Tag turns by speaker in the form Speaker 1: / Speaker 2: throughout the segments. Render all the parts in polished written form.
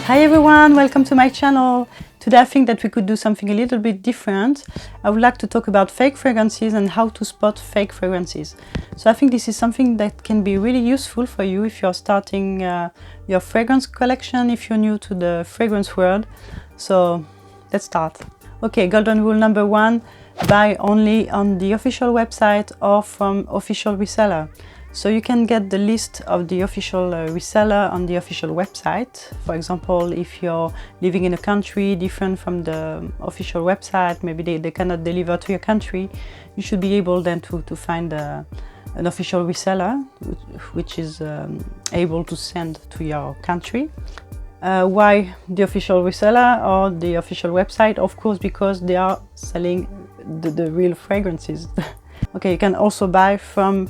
Speaker 1: Hi everyone, welcome to my channel. Today I think that we could do something a little bit different. I would like to talk about fake fragrances and how to spot fake fragrances. So I think this is something that can be really useful for you if you're starting your fragrance collection, if you're new to the fragrance world. So let's start. Okay, golden rule number 1, buy only on the official website or from official reseller. So you can get the list of the official reseller on the official website. For example, if you're living in a country different from the official website, maybe they cannot deliver to your country, you should be able then to find an official reseller which is able to send to your country. Why the official reseller or the official website? Of course, because they are selling the real fragrances. Okay, you can also buy from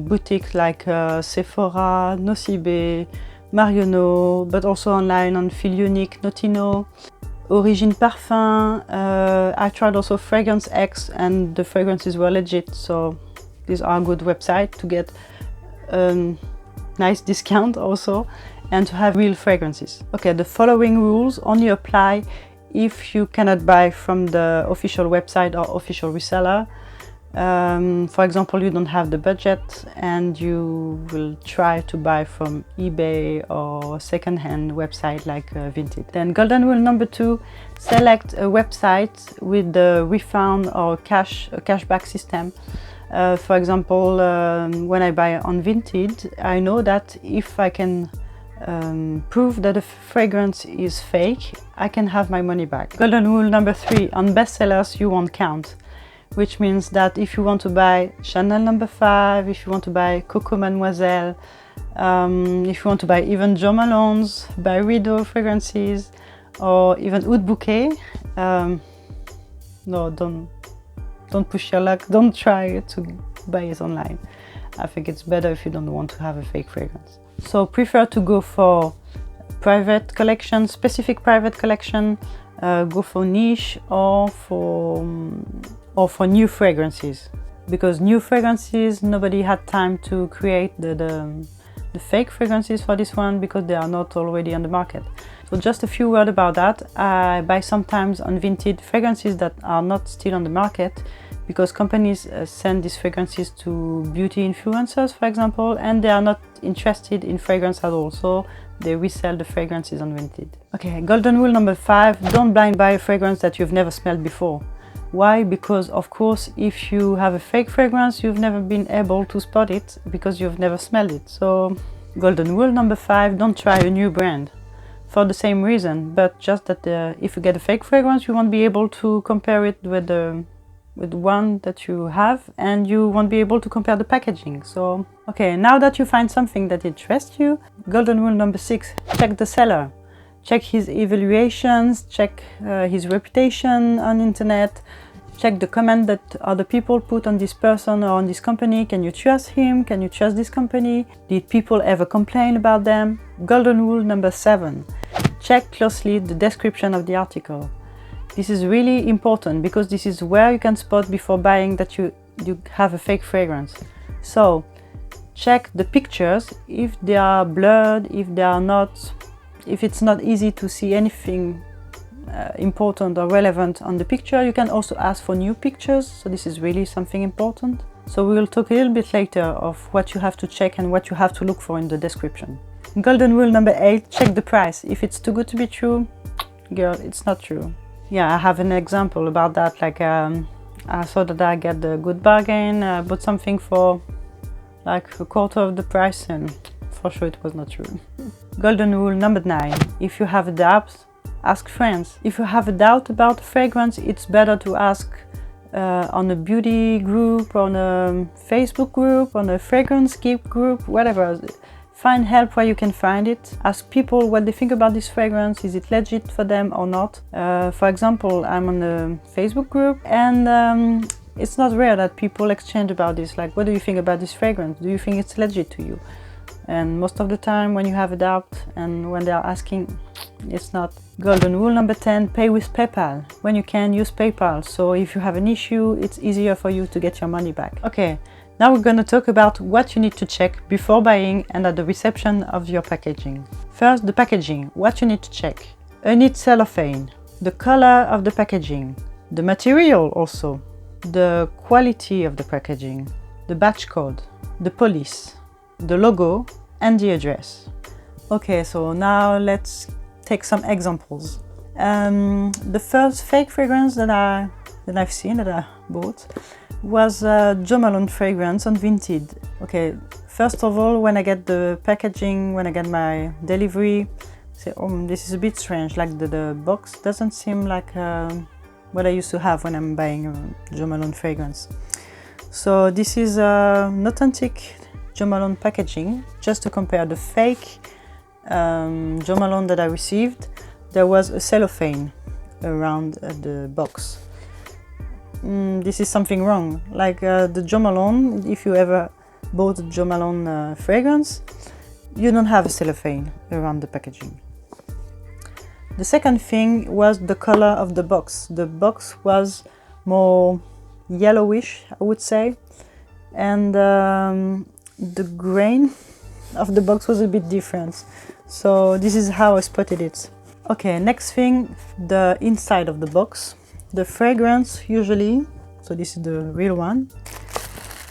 Speaker 1: boutiques like Sephora, Nocibé, Marionneau, but also online on Feel Unique, Notino, Origine Parfum. I tried also Fragrance X and the fragrances were legit, so these are good websites to get nice discount also and to have real fragrances. Okay, the following rules only apply if you cannot buy from the official website or official reseller. For example, you don't have the budget and you will try to buy from eBay or second-hand website like Vinted. Then golden rule number 2, select a website with the refund or cashback system. For example, when I buy on Vinted, I know that if I can prove that the fragrance is fake, I can have my money back. Golden rule number 3, on bestsellers you won't count. Which means that if you want to buy Chanel No. 5, if you want to buy Coco Mademoiselle, if you want to buy even Jo Malone's, buy Rideau fragrances, or even Oud Bouquet, no, don't push your luck, don't try to buy it online. I think it's better if you don't want to have a fake fragrance. So prefer to go for private collection, specific private collection, go for niche or for new fragrances, because new fragrances, nobody had time to create the fake fragrances for this one because they are not already on the market. So just a few words about that. I buy sometimes on Vinted fragrances that are not still on the market because companies send these fragrances to beauty influencers, for example, and they are not interested in fragrance at all, so they resell the fragrances on Vinted. Okay, golden rule number 5, don't blind buy a fragrance that you've never smelled before. Why? Because of course if you have a fake fragrance, you've never been able to spot it because you've never smelled it. So golden rule number 5, don't try a new brand for the same reason, but just that if you get a fake fragrance, you won't be able to compare it with one that you have, and you won't be able to compare the packaging. So okay, now that you find something that interests you, golden rule number 6, check the seller. Check his evaluations, check his reputation on internet, check the comment that other people put on this person or on this company. Can you trust him? Can you trust this company? Did people ever complain about them? Golden rule number 7, check closely the description of the article. This is really important because this is where you can spot before buying that you have a fake fragrance. So check the pictures, if they are blurred, if it's not easy to see anything important or relevant on the picture. You can also ask for new pictures, so this is really something important. So we will talk a little bit later of what you have to check and what you have to look for in the description. Golden rule number 8, check the price. If it's too good to be true, girl, it's not true. Yeah, I have an example about that. Like I saw that I get a good bargain, bought something for like a quarter of the price, and for sure it was not true. Golden rule number 9, if you have a doubt, ask friends. If you have a doubt about a fragrance, it's better to ask on a beauty group, on a Facebook group, on a fragrance geek group, whatever. Find help where you can find it. Ask people what they think about this fragrance. Is it legit for them or not? For example, I'm on a Facebook group, and it's not rare that people exchange about this. Like, what do you think about this fragrance? Do you think it's legit to you? And most of the time when you have a doubt and when they are asking, it's not. Golden rule number 10, pay with PayPal. When you can, use PayPal. So if you have an issue, it's easier for you to get your money back. Okay, Now we're going to talk about what you need to check before buying and at the reception of your packaging. First, the packaging. What you need to check. A neat cellophane, the color of the packaging, the material also, the quality of the packaging, the batch code, the police, the logo, and the address. Okay, so now let's take some examples. The first fake fragrance that I bought was Jo Malone fragrance on Vinted. Okay, first of all, when I get the packaging, when I get my delivery, I say, oh, this is a bit strange, like the box doesn't seem like what I used to have when I'm buying a Jo Malone fragrance. So this is an authentic Jo Malone packaging. Just to compare the fake Jo Malone that I received, there was a cellophane around the box. This is something wrong. Like the Jo Malone, if you ever bought a Jo Malone fragrance, you don't have a cellophane around the packaging. The second thing was the color of the box. The box was more yellowish, I would say, and the grain of the box was a bit different. So this is how I spotted it. Okay, next thing, the inside of the box. The fragrance usually, so this is the real one,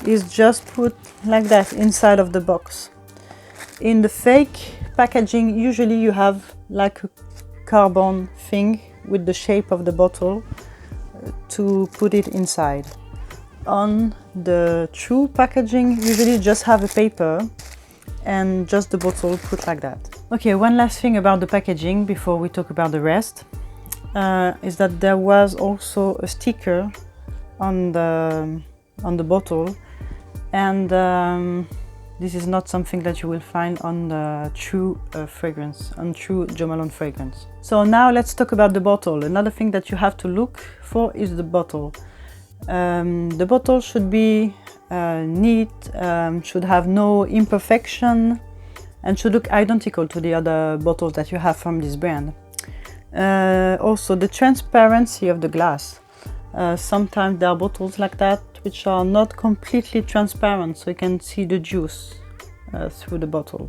Speaker 1: is just put like that inside of the box. In the fake packaging, usually you have like a carbon thing with the shape of the bottle to put it inside. On the true packaging, usually just have a paper and just the bottle put like that. Okay, one last thing about the packaging before we talk about the rest. Is that there was also a sticker on the bottle, and this is not something that you will find on the true fragrance, on true Jo Malone fragrance. So now let's talk about the bottle. Another thing that you have to look for is the bottle. The bottle should be neat, should have no imperfection, and should look identical to the other bottles that you have from this brand. Also the transparency of the glass. Sometimes there are bottles like that which are not completely transparent, so you can see the juice through the bottle.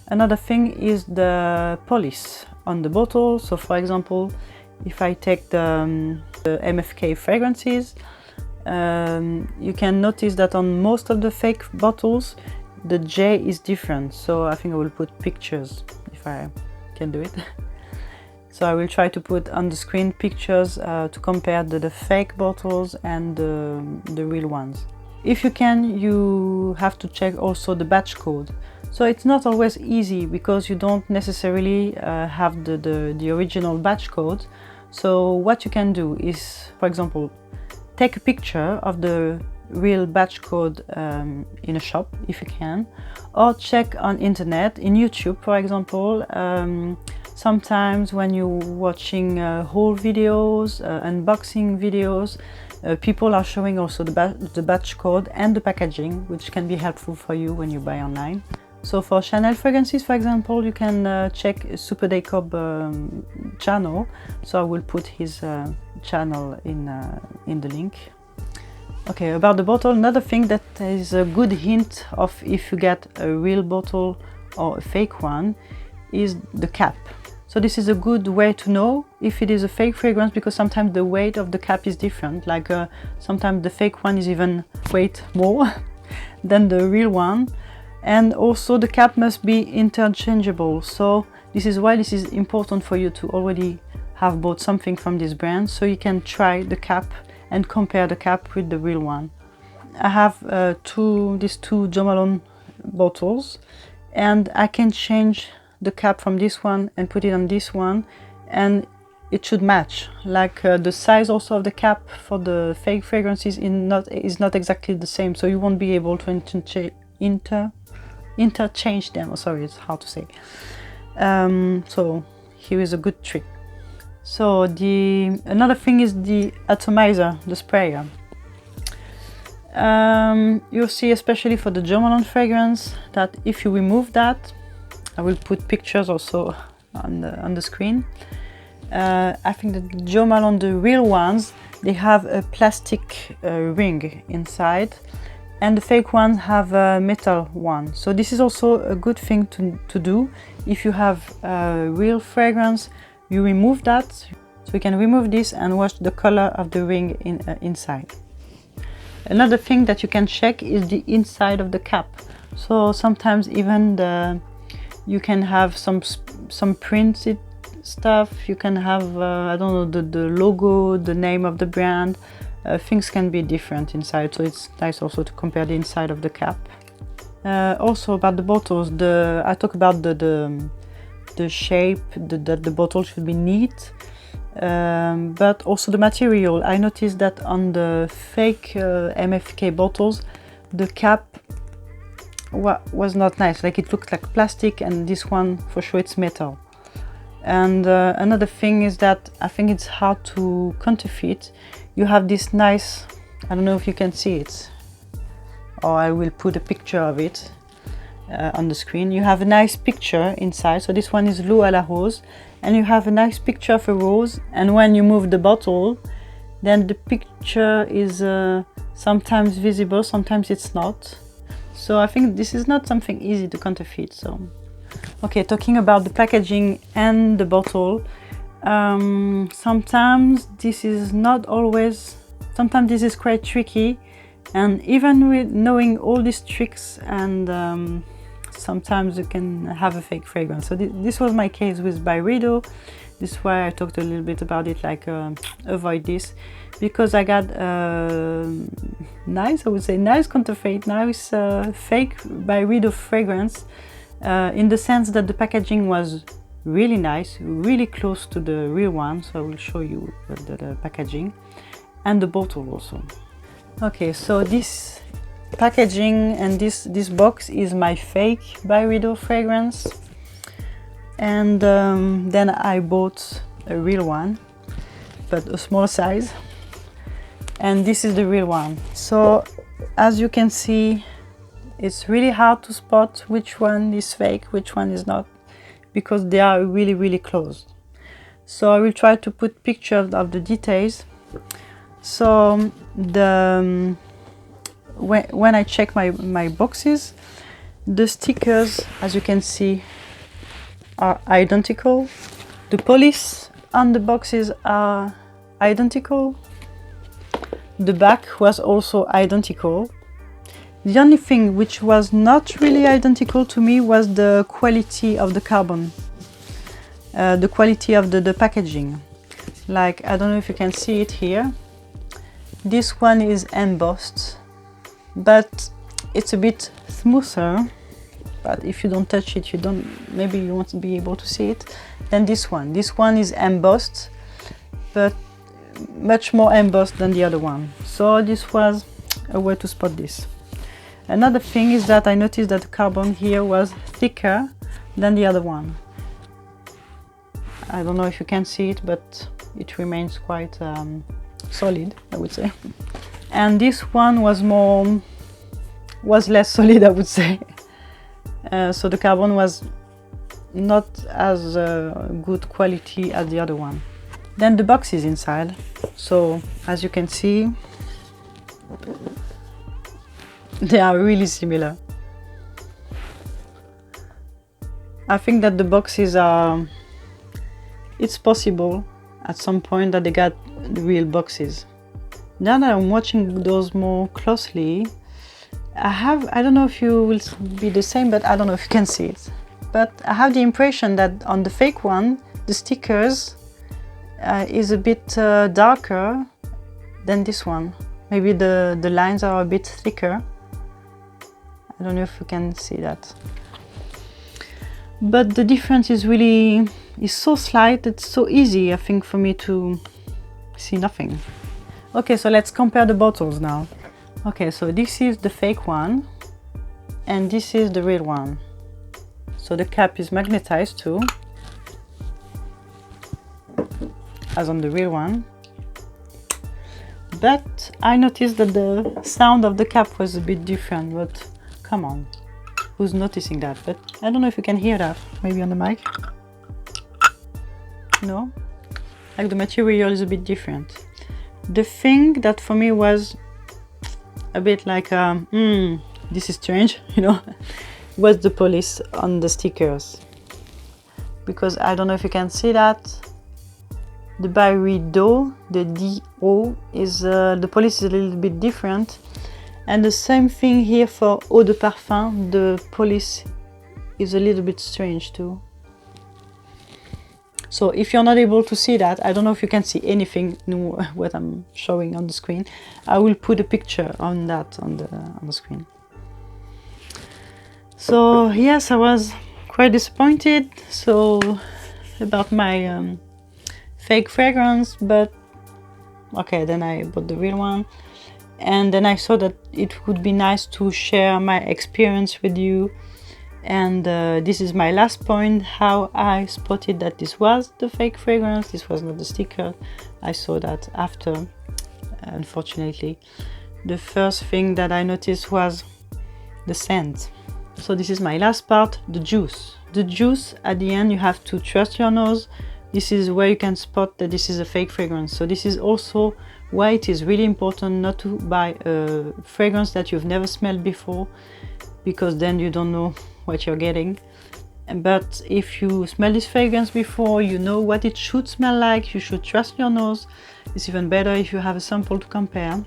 Speaker 1: Another thing is the polish on the bottle. So for example, if I take the MFK fragrances, you can notice that on most of the fake bottles the J is different. So I think I will put pictures if I can do it. So I will try to put on the screen pictures to compare the fake bottles and the real ones. If you can, you have to check also the batch code. So it's not always easy because you don't necessarily have the original batch code. So what you can do is, for example, take a picture of the real batch code in a shop if you can, or check on internet, in YouTube for example. Sometimes when you're watching haul videos, unboxing videos, people are showing also the batch code and the packaging, which can be helpful for you when you buy online. So for Chanel fragrances, for example, you can check Super Dacob channel. So I will put his channel in the link. Okay, about the bottle, another thing that is a good hint of if you get a real bottle or a fake one is the cap. So this is a good way to know if it is a fake fragrance, because sometimes the weight of the cap is different. Like sometimes the fake one is even weight more than the real one. And also the cap must be interchangeable. So this is why this is important for you to already have bought something from this brand, so you can try the cap and compare the cap with the real one. I have these two Jo Malone bottles, and I can change the cap from this one and put it on this one, and it should match. Like the size also of the cap for the fake fragrances is not exactly the same, so you won't be able to interchange them. Oh, sorry, it's hard to say. So here is a good trick. So another thing is the atomizer, the sprayer. You'll see, especially for the Jo Malone fragrance, that if you remove that, I will put pictures also on the screen. I think that the Jo Malone, the real ones, they have a plastic ring inside, and the fake ones have a metal one. So this is also a good thing to do. If you have real fragrance, you remove that. So you can remove this and watch the color of the ring inside. Another thing that you can check is the inside of the cap. So sometimes even you can have some printed stuff. You can have I don't know, the logo, the name of the brand. Things can be different inside, so it's nice also to compare the inside of the cap. Also about the bottles, I talk about the shape, that the bottle should be neat, but also the material. I noticed that on the fake MFK bottles, the cap was not nice, like it looked like plastic, and this one for sure it's metal. And another thing is that I think it's hard to counterfeit. You have this nice, I don't know if you can see it, or I will put a picture of it on the screen. You have a nice picture inside, so this one is l'eau à la rose, and you have a nice picture of a rose, and when you move the bottle, then the picture is sometimes visible, sometimes it's not. So I think this is not something easy to counterfeit. So okay, talking about the packaging and the bottle, sometimes this is not always, sometimes this is quite tricky, and even with knowing all these tricks, and sometimes you can have a fake fragrance. So this was my case with Byredo. This is why I talked a little bit about it, like avoid this, because I got nice, I would say nice counterfeit, nice fake Byredo fragrance, in the sense that the packaging was really nice, really close to the real one. So I will show you the packaging and the bottle also. Okay, so this packaging and this box is my fake Byredo fragrance, and then I bought a real one, but a small size, and this is the real one. So as you can see, it's really hard to spot which one is fake, which one is not, because they are really close. So I will try to put pictures of the details. So when I check my boxes, the stickers, as you can see, are identical. The police on the boxes are identical. The back was also identical. The only thing which was not really identical to me was the quality of the carbon, the quality of the packaging. Like, I don't know if you can see it here. This one is embossed, but it's a bit smoother. But if you don't touch it, maybe you won't be able to see it. Then this one is embossed, but much more embossed than the other one. So this was a way to spot this. Another thing is that I noticed that the carbon here was thicker than the other one. I don't know if you can see it, but it remains quite solid, I would say. And this one was less solid, I would say. So the carbon was not as good quality as the other one. Then the box is inside. So as you can see, they are really similar. I think that the boxes are, it's possible at some point that they got the real boxes. Now that I'm watching those more closely, I don't know if you will be the same, but I don't know if you can see it. But I have the impression that on the fake one, the stickers is a bit darker than this one. Maybe the lines are a bit thicker. I don't know if you can see that. But the difference is so slight, it's so easy, I think, for me to see nothing. Okay, so let's compare the bottles now. Okay, so this is the fake one, and this is the real one. So the cap is magnetized too, as on the real one. But I noticed that the sound of the cap was a bit different, but come on, who's noticing that? But I don't know if you can hear that, maybe on the mic. No? Like the material is a bit different. The thing that for me was a bit like this is strange, you know, was the police on the stickers, because I don't know if you can see that the Byredo, the DO is the police is a little bit different, and the same thing here for Eau de Parfum, the police is a little bit strange too. So if you're not able to see that, I don't know if you can see anything new what I'm showing on the screen. I will put a picture on that on the screen. So yes, I was quite disappointed about my fake fragrance, but okay, then I bought the real one, and then I saw that it would be nice to share my experience with you. And this is my last point, how I spotted that this was the fake fragrance, this was not the sticker. I saw that after, unfortunately. The first thing that I noticed was the scent. So this is my last part, the juice. The juice, at the end, you have to trust your nose. This is where you can spot that this is a fake fragrance. So this is also why it is really important not to buy a fragrance that you've never smelled before, because then you don't know what you're getting. But if you smell this fragrance before, you know what it should smell like, you should trust your nose. It's even better if you have a sample to compare.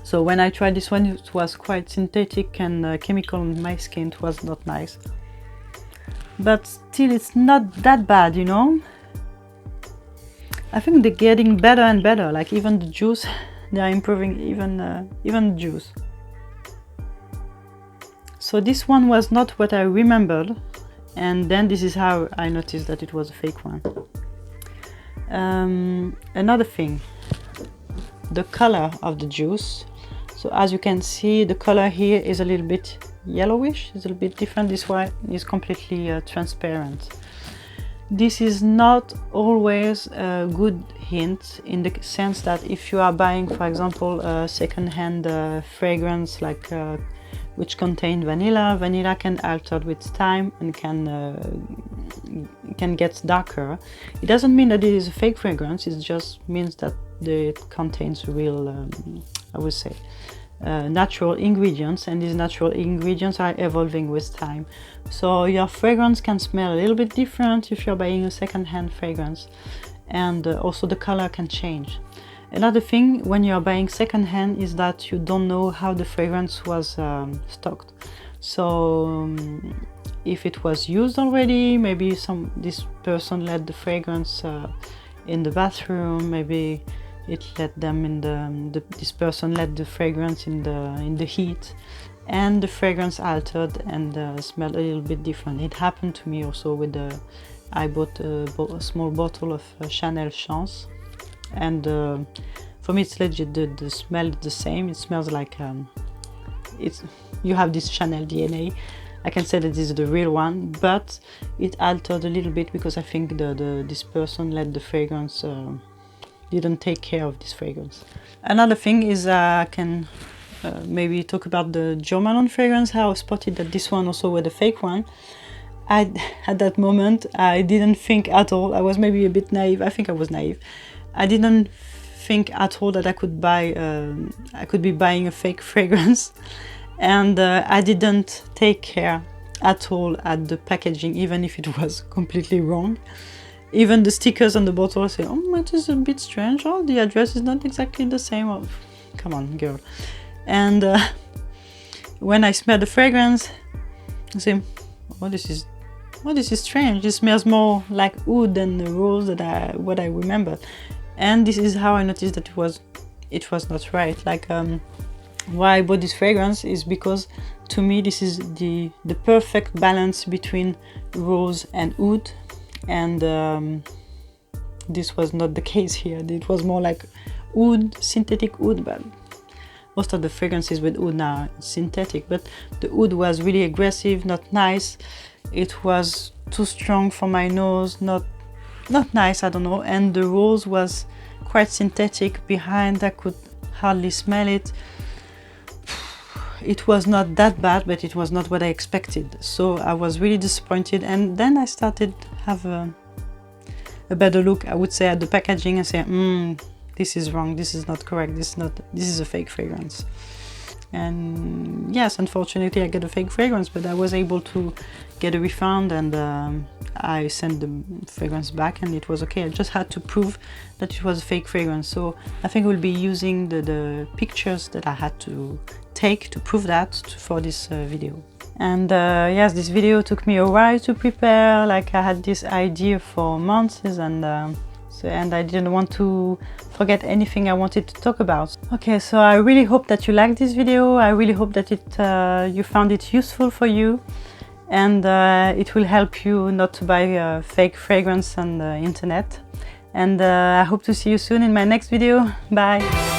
Speaker 1: So when I tried this one, it was quite synthetic and chemical on my skin. It was not nice, but still it's not that bad, you know. I think they're getting better and better, like even the juice, they are improving even the juice. So this one was not what I remembered, and then this is how I noticed that it was a fake one. Another thing, the color of the juice. So as you can see, the color here is a little bit yellowish, it's a little bit different. This one is completely transparent. This is not always a good hint, in the sense that if you are buying, for example, a second-hand fragrance like which contain vanilla can alter with time and can get darker. It doesn't mean that it is a fake fragrance, it just means that it contains real, I would say, natural ingredients, and these natural ingredients are evolving with time. So your fragrance can smell a little bit different if you're buying a second-hand fragrance, and also the color can change. Another thing when you're buying second-hand is that you don't know how the fragrance was stocked. So if it was used already, maybe this person let the fragrance in the bathroom, maybe it let them in this person let the fragrance in the heat, and the fragrance altered and smelled a little bit different. It happened to me also with I bought a small bottle of Chanel Chance, and for me it's legit, the smell is the same. It smells like you have this Chanel DNA. I can say that this is the real one, but it altered a little bit because I think this person let the fragrance didn't take care of this fragrance. Another thing is I can maybe talk about the Jo Malone fragrance, how I spotted that this one also was a fake one. At that moment I didn't think at all, I was maybe a bit naive, I think I was naive. I didn't think at all that I could be buying a fake fragrance, and I didn't take care at all at the packaging, even if it was completely wrong. Even the stickers on the bottle say, oh, it is a bit strange, oh, the address is not exactly the same. Oh, come on, girl. And when I smell the fragrance, I say, oh, this is strange. It smells more like wood than the rose that what I remember. And this is how I noticed that it was not right. Like why I bought this fragrance is because to me this is the perfect balance between rose and wood, and this was not the case here. It was more like wood, synthetic wood, but most of the fragrances with wood now are synthetic, but the wood was really aggressive, not nice. It was too strong for my nose, not nice, I don't know. And the rose was quite synthetic behind, I could hardly smell it. It was not that bad, but it was not what I expected. So I was really disappointed, and then I started to have a better look, I would say, at the packaging and say, this is wrong, this is not correct, this is a fake fragrance. And yes, unfortunately I got a fake fragrance, but I was able to get a refund, and I sent the fragrance back and it was okay. I just had to prove that it was a fake fragrance. So I think we'll be using the pictures that I had to take to prove that for this video. And yes, this video took me a while to prepare. Like, I had this idea for months, and I didn't want to forget anything I wanted to talk about. Okay, so I really hope that you liked this video. I really hope that you found it useful for you, and it will help you not to buy fake fragrance on the internet. And I hope to see you soon in my next video. Bye!